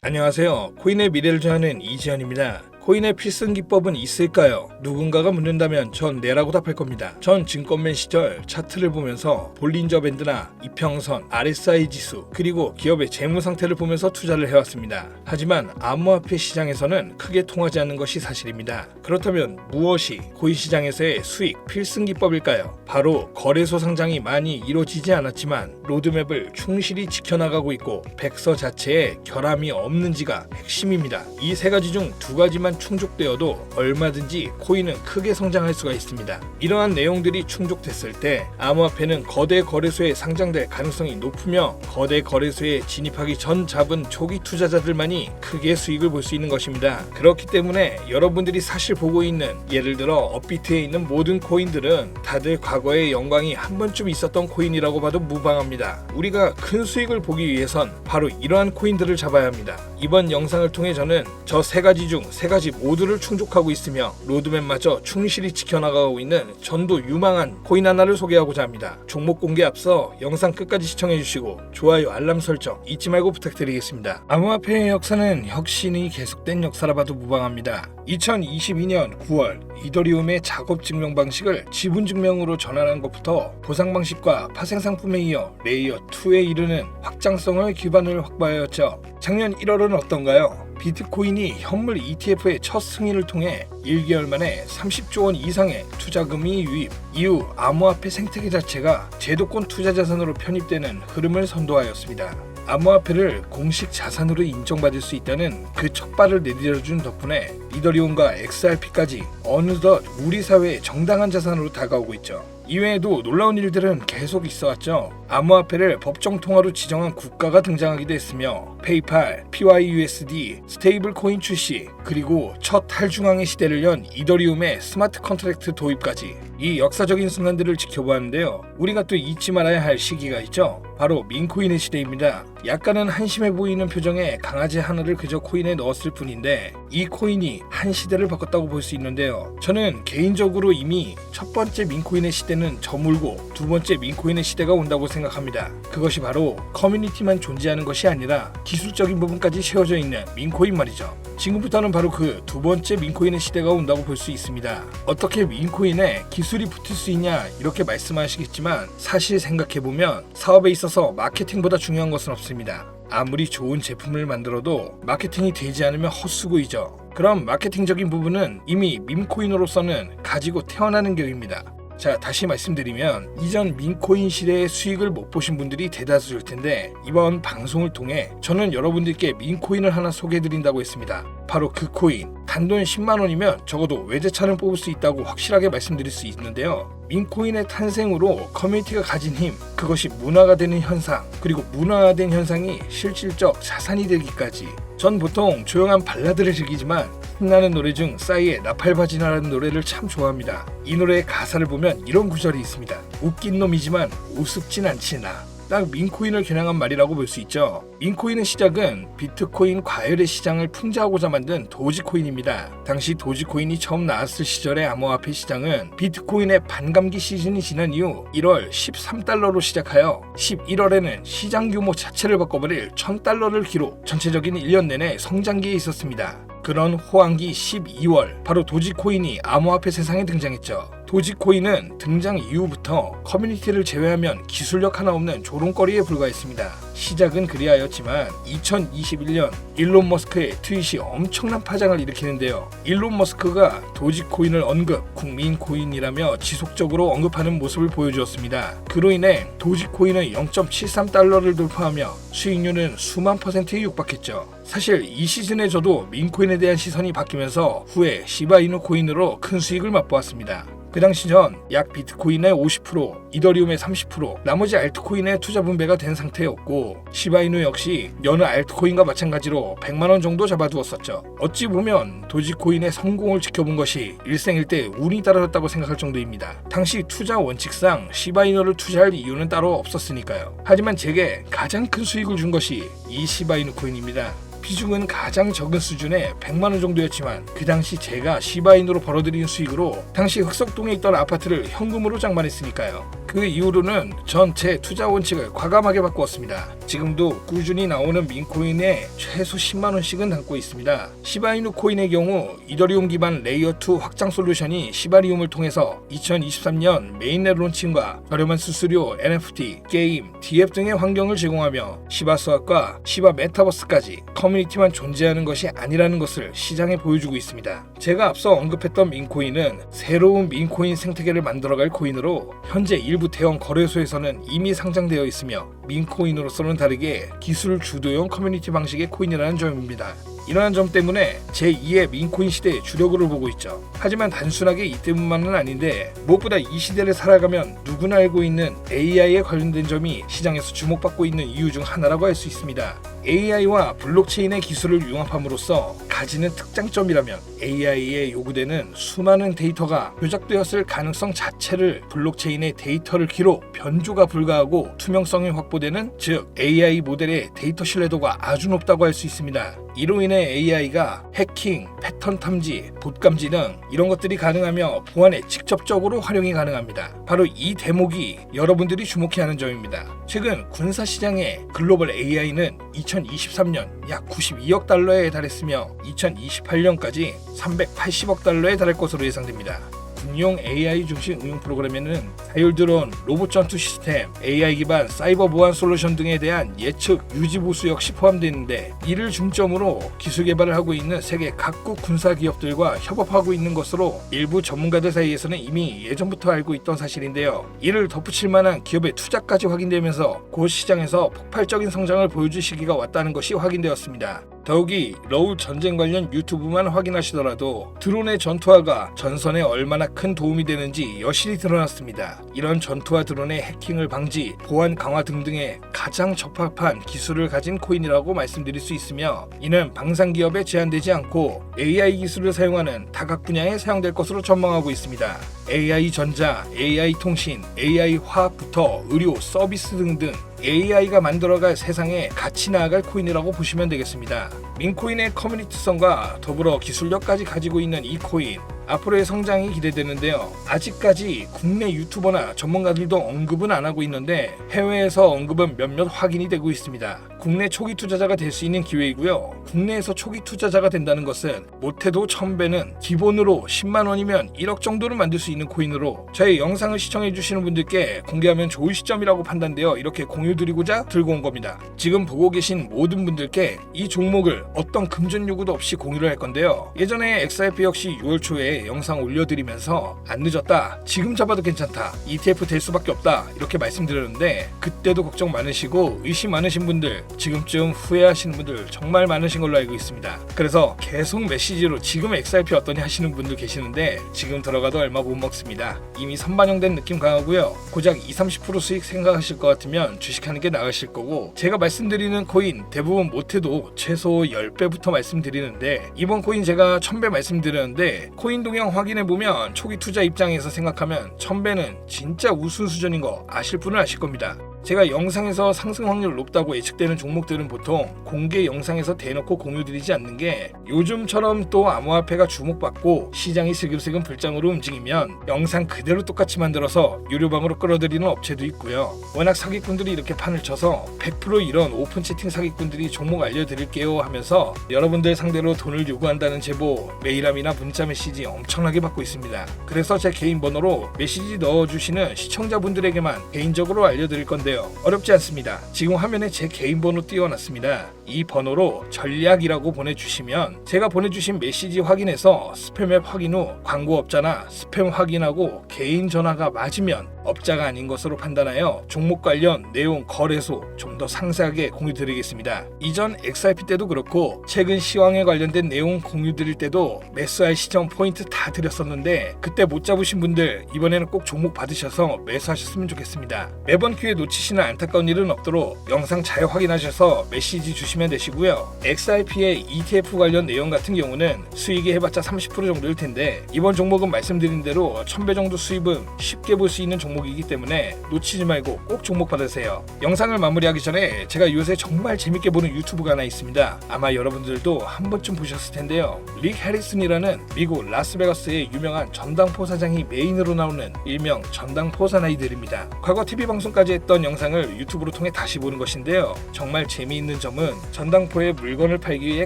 안녕하세요. 코인의 미래를 정하는 이지현입니다. 코인의 필승 기법은 있을까요? 누군가가 묻는다면 전 네라고 답할 겁니다. 전 증권맨 시절 차트를 보면서 볼린저 밴드나 이평선, RSI 지수, 그리고 기업의 재무 상태를 보면서 투자를 해왔습니다. 하지만 암호화폐 시장에서는 크게 통하지 않는 것이 사실입니다. 그렇다면 무엇이 코인 시장에서의 수익 필승 기법일까요? 바로 거래소 상장이 많이 이루어지지 않았지만 로드맵을 충실히 지켜나가고 있고 백서 자체에 결함이 없는지가 핵심입니다. 이 세 가지 중 두 가지만 충족되어도 얼마든지 코인은 크게 성장할 수가 있습니다. 이러한 내용들이 충족됐을 때 암호화폐는 거대 거래소에 상장될 가능성이 높으며 거대 거래소에 진입하기 전 잡은 초기 투자자들만이 크게 수익을 볼 수 있는 것입니다. 그렇기 때문에 여러분들이 사실 보고 있는 예를 들어 업비트에 있는 모든 코인들은 다들 과거의 영광이 한 번쯤 있었던 코인이라고 봐도 무방합니다. 우리가 큰 수익을 보기 위해선 바로 이러한 코인들을 잡아야 합니다. 이번 영상을 통해 저는 저 세 가지 중 세 가지 모두를 충족하고 있으며 로드맵마저 충실히 지켜나가고 있는 전도 유망한 코인 하나를 소개하고자 합니다. 종목 공개 앞서 영상 끝까지 시청해주시고 좋아요, 알람 설정 잊지 말고 부탁드리겠습니다. 암호화폐의 역사는 혁신이 계속된 역사라 봐도 무방합니다. 2022년 9월 이더리움의 작업 증명 방식을 지분 증명으로 전환한 것부터 보상 방식과 파생 상품에 이어 레이어 2에 이르는 확장성을 기반을 확보하였죠. 작년 1월은 어떤가요? 비트코인이 현물 ETF의 첫 승인을 통해 1개월 만에 30조 원 이상의 투자금이 유입, 이후 암호화폐 생태계 자체가 제도권 투자 자산으로 편입되는 흐름을 선도하였습니다. 암호화폐를 공식 자산으로 인정받을 수 있다는 그 첫 발을 내디뎌준 덕분에 이더리움과 XRP까지 어느덧 우리 사회의 정당한 자산으로 다가오고 있죠. 이외에도 놀라운 일들은 계속 있어왔죠. 암호화폐를 법정 통화로 지정한 국가가 등장하기도 했으며 페이팔, PYUSD, 스테이블 코인 출시, 그리고 첫 탈중앙의 시대를 연 이더리움의 스마트 컨트랙트 도입까지 이 역사적인 순간들을 지켜보았는데요. 우리가 또 잊지 말아야 할 시기가 있죠. 바로 민코인의 시대입니다. 약간은 한심해 보이는 표정에 강아지 하나를 그저 코인에 넣었을 뿐인데 이 코인이 한 시대를 바꿨다고 볼 수 있는데요. 저는 개인적으로 이미 첫 번째 민코인의 시대는 저물고 두 번째 민코인의 시대가 온다고 생각합니다. 그것이 바로 커뮤니티만 존재하는 것이 아니라 기술적인 부분까지 채워져 있는 민코인 말이죠. 지금부터는 바로 그 두 번째 민코인의 시대가 온다고 볼 수 있습니다. 어떻게 민코인에 기술이 붙을 수 있냐 이렇게 말씀하시겠지만 사실 생각해보면 사업에 있어서 마케팅보다 중요한 것은 없습니다. 아무리 좋은 제품을 만들어도 마케팅이 되지 않으면 헛수고이죠. 그럼 마케팅적인 부분은 이미 밈코인으로서는 가지고 태어나는 격입니다. 자, 다시 말씀드리면 이전 민코인 시대의 수익을 못 보신 분들이 대다수일 텐데 이번 방송을 통해 저는 여러분들께 민코인을 하나 소개해드린다고 했습니다. 바로 그 코인, 단돈 10만원이면 적어도 외제차는 뽑을 수 있다고 확실하게 말씀드릴 수 있는데요. 민코인의 탄생으로 커뮤니티가 가진 힘, 그것이 문화가 되는 현상, 그리고 문화화된 현상이 실질적 자산이 되기까지. 전 보통 조용한 발라드를 즐기지만 신나는 노래 중 싸이의 나팔바지나라는 노래를 참 좋아합니다. 이 노래의 가사를 보면 이런 구절이 있습니다. 웃긴 놈이지만 우습진 않지 나. 딱 민코인을 겨냥한 말이라고 볼 수 있죠. 민코인의 시작은 비트코인 과열의 시장을 풍자하고자 만든 도지코인입니다. 당시 도지코인이 처음 나왔을 시절의 암호화폐 시장은 비트코인의 반감기 시즌이 지난 이후 1월 13달러로 시작하여 11월에는 시장 규모 자체를 바꿔버릴 1000달러를 기록, 전체적인 1년 내내 성장기에 있었습니다. 그런 호황기 12월, 바로 도지코인이 암호화폐 세상에 등장했죠. 도지코인은 등장 이후부터 커뮤니티를 제외하면 기술력 하나 없는 조롱거리에 불과했습니다. 시작은 그리하였지만 2021년 일론 머스크의 트윗이 엄청난 파장을 일으키는데요. 일론 머스크가 도지코인을 언급, 국민코인이라며 지속적으로 언급하는 모습을 보여주었습니다. 그로 인해 도지코인은 0.73달러를 돌파하며 수익률은 수만 %에 육박했죠. 사실 이 시즌에 저도 민코인에 대한 시선이 바뀌면서 후에 시바이누 코인으로 큰 수익을 맛보았습니다. 그 당시 전 약 비트코인의 50%, 이더리움의 30%, 나머지 알트코인의 투자 분배가 된 상태였고 시바이누 역시 여느 알트코인과 마찬가지로 100만원 정도 잡아두었었죠. 어찌 보면 도지코인의 성공을 지켜본 것이 일생일대 운이 따라졌다고 생각할 정도입니다. 당시 투자 원칙상 시바이누를 투자할 이유는 따로 없었으니까요. 하지만 제게 가장 큰 수익을 준 것이 이 시바이누 코인입니다. 비중은 가장 적은 수준의 100만원 정도였지만 그 당시 제가 시바인으로 벌어들인 수익으로 당시 흑석동에 있던 아파트를 현금으로 장만했으니까요. 그 이후로는 전 제 투자 원칙을 과감하게 바꾸었습니다. 지금도 꾸준히 나오는 민코인에 최소 10만원씩은 담고 있습니다. 시바이누 코인의 경우 이더리움 기반 레이어2 확장 솔루션이 시바리움을 통해서 2023년 메인넷 론칭과 저렴한 수수료, NFT, 게임, DF 등의 환경을 제공하며 시바 수학과 시바 메타버스까지 커뮤니티만 존재하는 것이 아니라는 것을 시장에 보여주고 있습니다. 제가 앞서 언급했던 민코인은 새로운 민코인 생태계를 만들어갈 코인으로 현재 일부 대형 거래소에서는 이미 상장되어 있으며 민코인으로서는 다르게 기술 주도형 커뮤니티 방식의 코인이라는 점입니다. 이러한 점 때문에 제2의 민코인 시대의 주력으로 보고 있죠. 하지만 단순하게 이 때문만은 아닌데 무엇보다 이 시대를 살아가면 누구나 알고 있는 AI에 관련된 점이 시장에서 주목받고 있는 이유 중 하나라고 할 수 있습니다. AI와 블록체인의 기술을 융합함으로써 가지는 특장점이라면 AI에 요구되는 수많은 데이터가 조작되었을 가능성 자체를 블록체인의 데이터를 키로 변조가 불가하고 투명성이 확보되는, 즉 AI 모델의 데이터 신뢰도가 아주 높다고 할 수 있습니다. 이로 인해 AI가 해킹, 패턴 탐지, 봇 감지 등 이런 것들이 가능하며 보안에 직접적으로 활용이 가능합니다. 바로 이 대목이 여러분들이 주목해야 하는 점입니다. 최근 군사 시장의 글로벌 AI는 2023년 약 92억 달러에 달했으며 2028년까지 380억 달러에 달할 것으로 예상됩니다. 군용 AI 중심 응용 프로그램에는 자율 드론, 로봇 전투 시스템, AI 기반 사이버 보안 솔루션 등에 대한 예측, 유지 보수 역시 포함되는데, 이를 중점으로 기술 개발을 하고 있는 세계 각국 군사 기업들과 협업하고 있는 것으로 일부 전문가들 사이에서는 이미 예전부터 알고 있던 사실인데요. 이를 덧붙일 만한 기업의 투자까지 확인되면서 곧 시장에서 폭발적인 성장을 보여줄 시기가 왔다는 것이 확인되었습니다. 더욱이 러울 전쟁 관련 유튜브만 확인하시더라도 드론의 전투화가 전선에 얼마나 큰 도움이 되는지 여실히 드러났습니다. 이런 전투화 드론의 해킹을 방지, 보안 강화 등등에 가장 적합한 기술을 가진 코인이라고 말씀드릴 수 있으며, 이는 방산 기업에 제한되지 않고 AI 기술을 사용하는 다각 분야에 사용될 것으로 전망하고 있습니다. AI 전자, AI 통신, AI 화학부터 의료, 서비스 등등 AI가 만들어갈 세상에 같이 나아갈 코인이라고 보시면 되겠습니다. 민코인의 커뮤니티성과 더불어 기술력까지 가지고 있는 이 코인, 앞으로의 성장이 기대되는데요. 아직까지 국내 유튜버나 전문가들도 언급은 안 하고 있는데 해외에서 언급은 몇몇 확인이 되고 있습니다. 국내 초기 투자자가 될 수 있는 기회이고요. 국내에서 초기 투자자가 된다는 것은 못해도 1000배는 기본으로 10만 원이면 1억 정도를 만들 수 있는 코인으로 저희 영상을 시청해주시는 분들께 공개하면 좋을 시점이라고 판단되어 이렇게 공유드리고자 들고 온 겁니다. 지금 보고 계신 모든 분들께 이 종목을 어떤 금전 요구도 없이 공유를 할 건데요. 예전에 XRP 역시 6월 초에 영상 올려드리면서 안 늦었다, 지금 잡아도 괜찮다, ETF 될 수밖에 없다 이렇게 말씀드렸는데, 그때도 걱정 많으시고 의심 많으신 분들, 지금쯤 후회하시는 분들 정말 많으신 걸로 알고 있습니다. 그래서 계속 메시지로 지금 XRP 어떠냐 하시는 분들 계시는데 지금 들어가도 얼마 못 먹습니다. 이미 선반영된 느낌 강하고요. 고작 20-30% 수익 생각하실 것 같으면 주식하는 게 나으실 거고, 제가 말씀드리는 코인 대부분 못해도 최소 10배부터 말씀드리는데, 이번 코인 제가 1000배 말씀드렸는데 코인 동향 확인해보면 초기 투자 입장에서 생각하면 1000배는 진짜 우수 수준인 거 아실 분은 아실 겁니다. 제가 영상에서 상승 확률 높다고 예측되는 종목들은 보통 공개 영상에서 대놓고 공유드리지 않는 게, 요즘처럼 또 암호화폐가 주목받고 시장이 슬금슬금 불장으로 움직이면 영상 그대로 똑같이 만들어서 유료방으로 끌어들이는 업체도 있고요. 워낙 사기꾼들이 이렇게 판을 쳐서 100% 이런 오픈 채팅 사기꾼들이 종목 알려드릴게요 하면서 여러분들 상대로 돈을 요구한다는 제보, 메일함이나 문자 메시지 엄청나게 받고 있습니다. 그래서 제 개인 번호로 메시지 넣어주시는 시청자분들에게만 개인적으로 알려드릴 건데요. 어렵지 않습니다. 지금 화면에 제 개인 번호 띄워놨습니다. 이 번호로 전략이라고 보내주시면 제가 보내주신 메시지 확인해서 스팸 앱 확인 후 광고업자나 스팸 확인하고 개인 전화가 맞으면 업자가 아닌 것으로 판단하여 종목 관련 내용, 거래소 좀 더 상세하게 공유드리겠습니다. 이전 XRP 때도 그렇고 최근 시황에 관련된 내용 공유드릴 때도 매수할 시점 포인트 다 드렸었는데, 그때 못 잡으신 분들 이번에는 꼭 종목 받으셔서 매수하셨으면 좋겠습니다. 매번 기회 놓치시면 다시는 안타까운 일은 없도록 영상 잘 확인하셔서 메시지 주시면 되시고요. XRP의 ETF 관련 내용 같은 경우는 수익이 해봤자 30% 정도일 텐데 이번 종목은 말씀드린 대로 1000배 정도 수입은 쉽게 볼 수 있는 종목이기 때문에 놓치지 말고 꼭 종목 받으세요. 영상을 마무리하기 전에 제가 요새 정말 재밌게 보는 유튜브가 하나 있습니다. 아마 여러분들도 한 번쯤 보셨을 텐데요. 릭 해리슨이라는 미국 라스베가스의 유명한 전당포 사장이 메인으로 나오는 일명 전당포 사나이들입니다. 과거 TV 방송까지 했던 영상을 유튜브로 통해 다시 보는 것인데요. 정말 재미있는 점은 전당포에 물건을 팔기 위해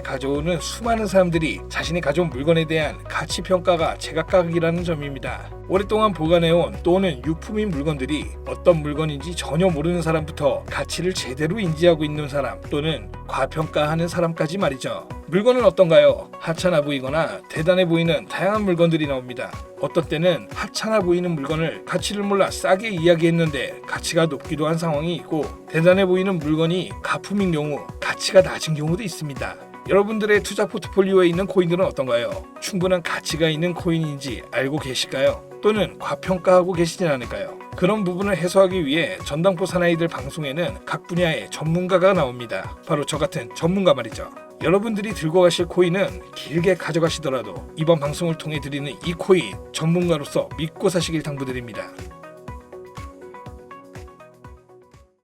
가져오는 수많은 사람들이 자신이 가져온 물건에 대한 가치 평가가 제각각이라는 점입니다. 오랫동안 보관해온 또는 유품인 물건들이 어떤 물건인지 전혀 모르는 사람부터 가치를 제대로 인지하고 있는 사람 또는 과평가하는 사람까지 말이죠. 물건은 어떤가요? 하찮아 보이거나 대단해 보이는 다양한 물건들이 나옵니다. 어떤 때는 하찮아 보이는 물건을 가치를 몰라 싸게 이야기했는데 가치가 높기도 한 상황이 있고, 대단해 보이는 물건이 가품인 경우 가치가 낮은 경우도 있습니다. 여러분들의 투자 포트폴리오에 있는 코인들은 어떤가요? 충분한 가치가 있는 코인인지 알고 계실까요? 또는 과평가하고 계시진 않을까요? 그런 부분을 해소하기 위해 전당포 사나이들 방송에는 각 분야의 전문가가 나옵니다. 바로 저 같은 전문가 말이죠. 여러분들이 들고 가실 코인은 길게 가져가시더라도 이번 방송을 통해 드리는 이 코인 전문가로서 믿고 사시길 당부드립니다.